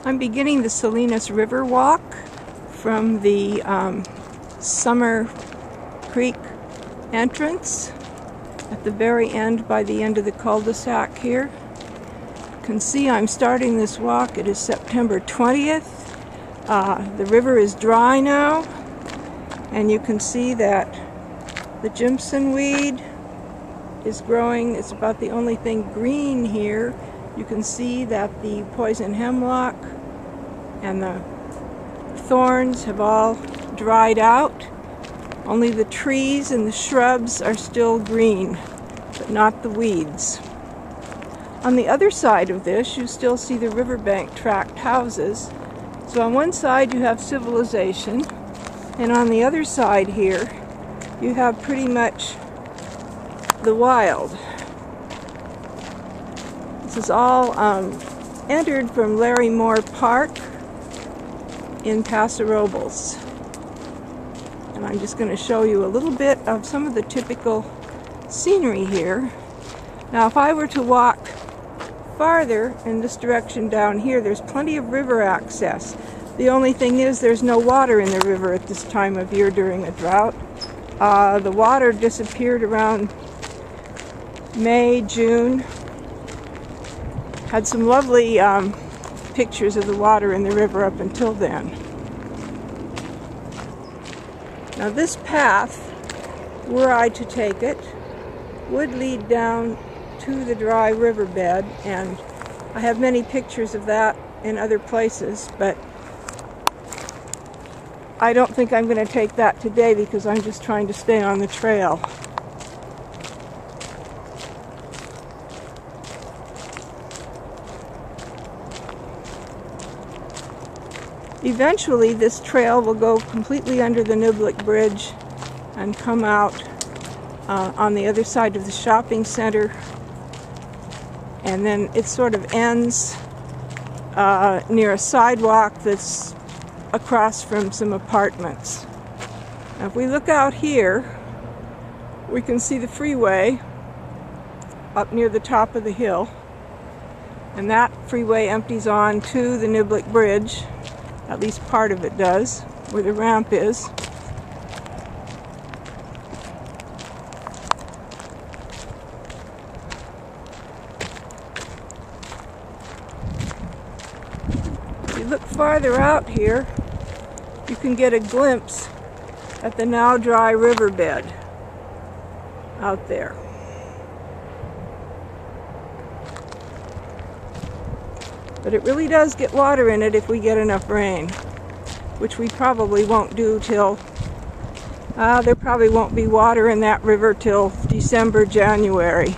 I'm beginning the Salinas River walk from the Summercreek entrance at the very end, by the end of the cul-de-sac here. You can see I'm starting this walk. It is September 20th. The river is dry now, and you can see that the Jimson weed is growing. It's about the only thing green here. You can see that the poison hemlock and the thorns have all dried out. Only the trees and the shrubs are still green, but not the weeds. On the other side of this, you still see the riverbank tract houses. So on one side you have civilization, and on the other side here you have pretty much the wild. This is all entered from Larry Moore Park in Paso Robles. And I'm just going to show you a little bit of some of the typical scenery here. Now, if I were to walk farther in this direction down here, there's plenty of river access. The only thing is there's no water in the river at this time of year during a drought. The water disappeared around May, June. Had some lovely pictures of the water in the river up until then. Now this path, were I to take it, would lead down to the dry riverbed, and I have many pictures of that in other places, but I don't think I'm going to take that today because I'm just trying to stay on the trail. Eventually this trail will go completely under the Niblick Bridge and come out on the other side of the shopping center, and then it sort of ends near a sidewalk that's across from some apartments. Now if we look out here, we can see the freeway up near the top of the hill, and that freeway empties on to the Niblick Bridge. At least part of it does, where the ramp is. If you look farther out here, you can get a glimpse at the now dry riverbed out there. But it really does get water in it if we get enough rain, which we probably won't do till, there probably won't be water in that river till December, January,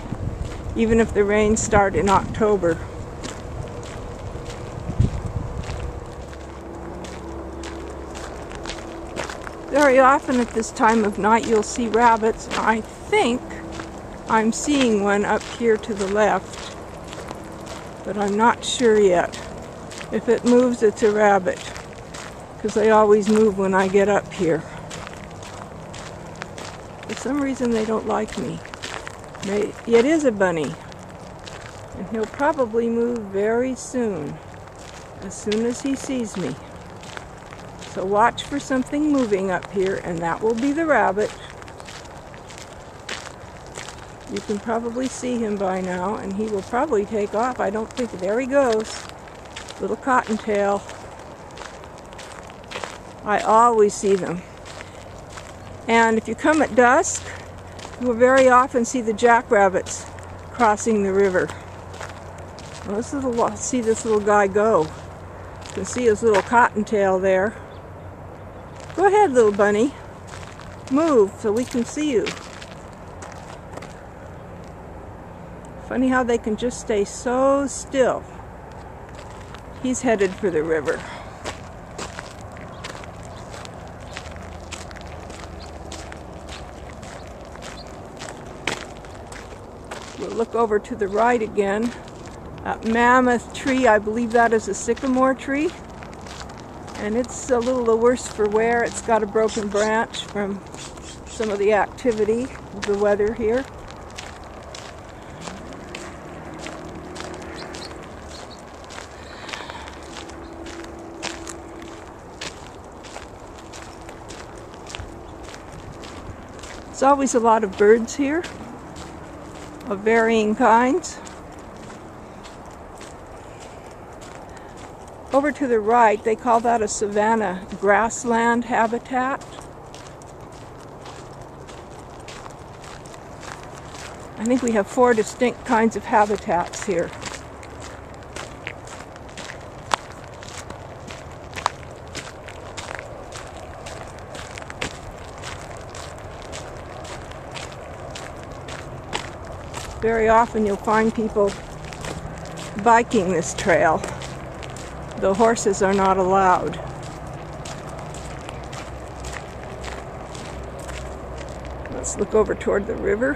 even if the rains start in October. Very often at this time of night you'll see rabbits. I think I'm seeing one up here to the left, but I'm not sure yet. If it moves, it's a rabbit, because they always move when I get up here. For some reason they don't like me. It is a bunny, and he'll probably move very soon as he sees me. So watch for something moving up here, and that will be the rabbit. You can probably see him by now, and he will probably take off. I don't think, there he goes. Little cottontail. I always see them. And if you come at dusk, you will very often see the jackrabbits crossing the river. Well, see this little guy go. You can see his little cottontail there. Go ahead, little bunny. Move so we can see you. Funny how they can just stay so still. He's headed for the river. We'll look over to the right again. That mammoth tree, I believe that is a sycamore tree. And it's a little the worse for wear. It's got a broken branch from some of the activity of the weather here. There's always a lot of birds here, of varying kinds. Over to the right, they call that a savanna grassland habitat. I think we have 4 distinct kinds of habitats here. Very often you'll find people biking this trail. The horses are not allowed. Let's look over toward the river.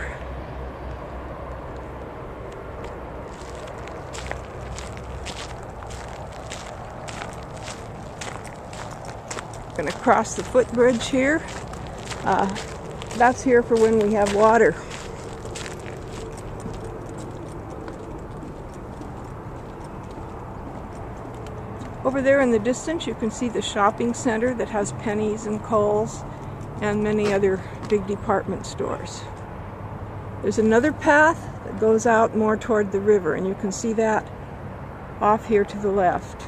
Going to cross the footbridge here. That's here for when we have water. Over there in the distance you can see the shopping center that has Penny's and Kohl's and many other big department stores. There's another path that goes out more toward the river, and you can see that off here to the left.